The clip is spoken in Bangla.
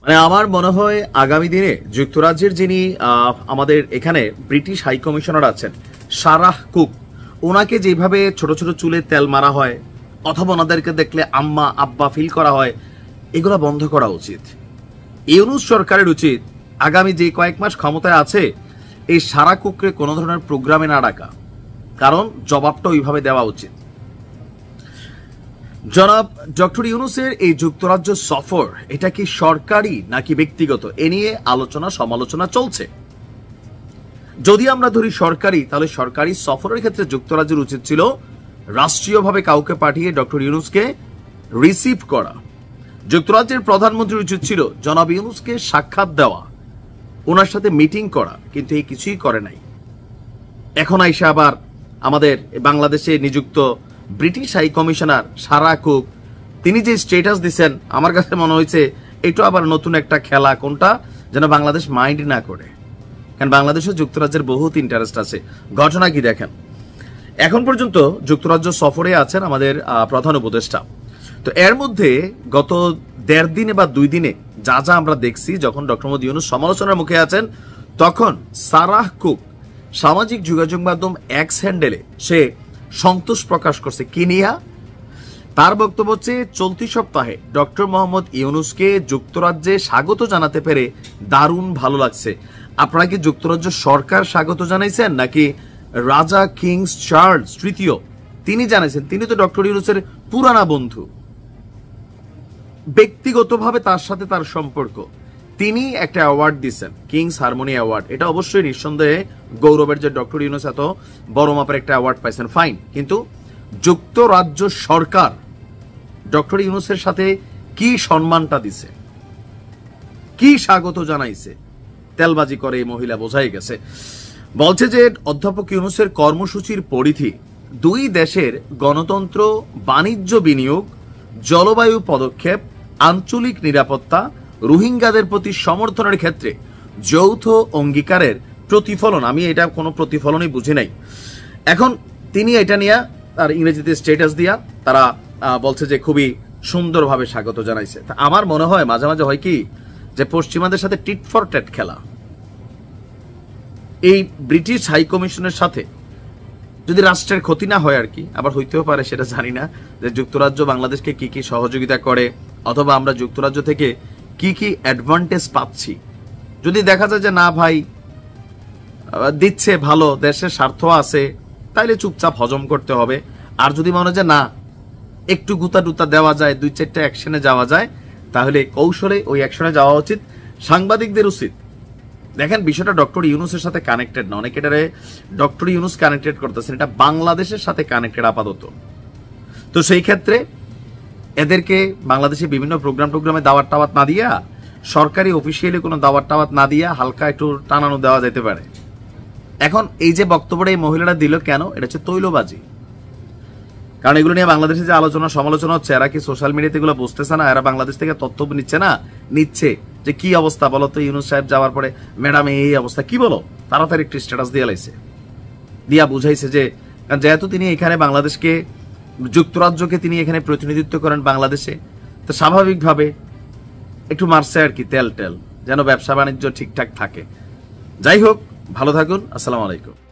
মানে আমার মনে হয় আগামী দিনে যুক্তরাজ্যের যিনি আমাদের এখানে ব্রিটিশ হাই কমিশনার আছেন সারাহ কুক, ওনাকে যেভাবে ছোট ছোট চুলে তেল মারা হয় অথবা ওনাদেরকে দেখলে আম্মা আব্বা ফিল করা হয়, এগুলো বন্ধ করা উচিত। ইউনূস সরকারের উচিত আগামী যে কয়েক মাস ক্ষমতায় আছে এই সারা কুকরে কোনো ধরনের প্রোগ্রামে না ডাকা, কারণ জবাবটা ওইভাবে দেওয়া উচিত। জনাব ডক্টর ইউনূসের এই যুক্তরাজ্য সফর, এটা কি সরকারি নাকি ব্যক্তিগত, এ নিয়ে আলোচনা সমালোচনা চলছে। যদি আমরা ধরি সরকারি, তাহলে সরকারি সফরের ক্ষেত্রে যুক্তরাজ্যের উচিত ছিল রাষ্ট্রীয়ভাবে কাউকে পাঠিয়ে ডক্টর ইউনূসকে রিসিভ করা। যুক্তরাজ্যের প্রধানমন্ত্রীর উচিত ছিল জনাব ইউনূসকে সাক্ষাৎ দেওয়া, ওনার সাথে মিটিং করা, কিন্তু এই কিছুই করে নাই। এখন আইসা আবার আমাদের বাংলাদেশে নিযুক্ত British high commissioner Sarah Cooke, তিনি যে স্টেটাস দিচ্ছেন, আমার কাছে মনে হয়েছে এটা আবার নতুন একটা খেলা, কোনটা যেন বাংলাদেশ মাইন্ড না করে, কারণ বাংলাদেশে যুক্তরাজ্যের বহুত ইন্টারেস্ট আছে। ঘটনা কি দেখেন, এখন পর্যন্ত যুক্তরাজ্য সফরে আছেন আমাদের প্রধান উপদেষ্টা। তো এর মধ্যে গত ১.৫ দিনে বা ২ দিনে যা যা আমরা দেখছি, যখন ডক্টর মোহাম্মদ ইউনূস সমালোচনার মুখে আছেন, তখন সারাহ কুক সামাজিক যোগাযোগ মাধ্যম এক্স হ্যান্ডেলে সে সন্তোষ প্রকাশ করছে। কি নিয়া? তার বক্তব্য হচ্ছে চলতি সপ্তাহে ডক্টর মোহাম্মদ ইউনূসকে যুক্তরাজ্যে স্বাগত জানাতে পেরে দারুণ ভালো লাগছে। আপনারা কি যুক্তরাজ্য সরকার স্বাগত জানাইছেন নাকি রাজা কিংস চার্লস তৃতীয় তিনি জানাইছেন? তিনি তো ডক্টর ইউনূসের পুরানা বন্ধু, ব্যক্তিগতভাবে তার সাথে তার সম্পর্ক। তিনি একটা অ্যাওয়ার্ড দিচ্ছেন, কিংস হারমোনি অ্যাওয়ার্ড। এটা অবশ্যই নিঃসন্দেহে গৌরবের যে ডক্টর ইউনূস এত বড় মাপের একটা অ্যাওয়ার্ড পাইছেন, ফাইন। কিন্তু যুক্তরাজ্য সরকার ডক্টর ইউনূসের সাথে কি সম্মানটা দিছে, কি স্বাগত জানাইছে, তেলবাজি করে এই মহিলা, বোঝাই গেছে। বলছে যে অধ্যাপক ইউনূসের কর্মসূচির পরিধি ২ দেশের গণতন্ত্র, বাণিজ্য বিনিয়োগ, জলবায়ু পদক্ষেপ, আঞ্চলিক নিরাপত্তা, রোহিঙ্গাদের প্রতি সমর্থনের ক্ষেত্রে যৌথ অঙ্গীকারের প্রতিফলন। আমি এটা কোনো প্রতিফলনই বুঝি নাই। এখন তিনি এটা নিয়ে তার ইংরেজিতে স্ট্যাটাস দিয়া তারা বলছে যে খুবই সুন্দরভাবে স্বাগত জানাইছে। তা আমার মনে হয় মাঝে মাঝে হয় কি, যে পশ্চিমাদের সাথে টিট ফর ট্যাট খেলা। এই ব্রিটিশ হাই কমিশনের সাথে যদি রাষ্ট্রের ক্ষতি না হয় আর কি, আবার হইতেও পারে সেটা জানি না, যে যুক্তরাজ্য বাংলাদেশকে কি কি সহযোগিতা করে অথবা আমরা যুক্তরাজ্য থেকে কি কি অ্যাডভান্টেজ পাচ্ছি। যদি দেখা যায় যে না ভাই দিচ্ছে ভালো, দেশের স্বার্থ আছে, তাইলে চুপচাপ হজম করতে হবে। আর যদি মনে হয় যে না একটু গুতা টুতা দেওয়া যায়, ২-৪টা অ্যাকশনে যাওয়া যায়, তাহলে কৌশলে ওই অ্যাকশনে যাওয়া উচিত। সাংবাদিকদের উচিত, দেখেন বিষয়টা ডক্টর ইউনূসের সাথে কানেক্টেড না, অনেকে এটারে ডক্টর ইউনূস কানেক্টেড করতেছেন, এটা বাংলাদেশের সাথে কানেক্টেড আপাতত। তো সেই ক্ষেত্রে এদেরকে বাংলাদেশে বিভিন্ন প্রোগ্রামে দাওয়াত টাওয়াত না দিয়া, সরকারি অফিসিয়ালি কোনো দাওয়াত টাওয়াত না দিয়া হালকা একটু টানানো দেওয়া যেতে পারে। এখন এই যে বক্তব্যটা এই মহিলারা দিল, কেন? এটা হচ্ছে তৈলবাজি। কারণ এগুলো নিয়ে বাংলাদেশে যে আলোচনা সমালোচনা হচ্ছে, এরা কি সোশ্যাল মিডিয়াতে এগুলো বুঝতেছে না? এরা বাংলাদেশ থেকে তথ্য নিচ্ছে না? নিচ্ছে। যে কি অবস্থা বলো তো, ইউনূস সাহেব যাওয়ার পরে ম্যাডাম এই অবস্থা, কি বলো, তাড়াতাড়ি একটি স্ট্যাটাস দিয়ে লাইছে, দিয়া বুঝাইছে যে যেহেতু তিনি এখানে বাংলাদেশকে, যুক্তরাজ্যকে তিনি এখানে প্রতিনিধিত্ব করেন বাংলাদেশে, তো স্বাভাবিকভাবে একটু মারছে আর কি তেল যেন ব্যবসা বাণিজ্য ঠিকঠাক থাকে। যাই হোক, ভালো থাকুন, আসসালামু আলাইকুম।